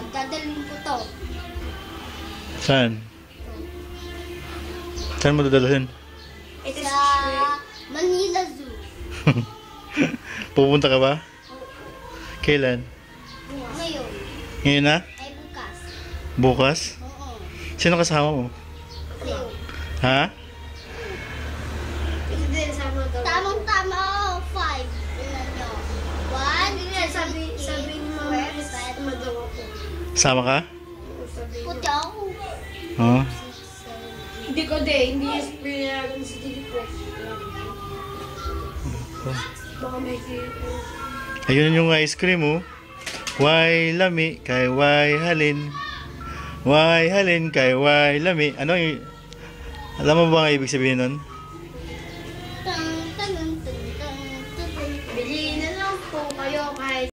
Dadalhin ko to. Saan? Saan mo dadalhin? Sa Manila Zoo. Pupunta ka ba? Kailan? Ngayon. Ngayon na? Ay bukas. Bukas? Oo. Sino kasama mo? Ngayon. Ha? Ito din, sama daw. Tamang-tama ako. 5. Ilan nyo? 1, Sabi ni Mama, sama daw ako. Sama ka? Sabi puti ako. Oo. Hindi ko din, hindi pinayagan sa TV ko. Baka may Ayun yung ice cream, oh. Why lami kay why halin. Why halin kay why lami. Ano yung... Alam mo ba ang ibig sabihin nun? Tang, tang, tang, tang, tang. Bili na lang po kayo kahit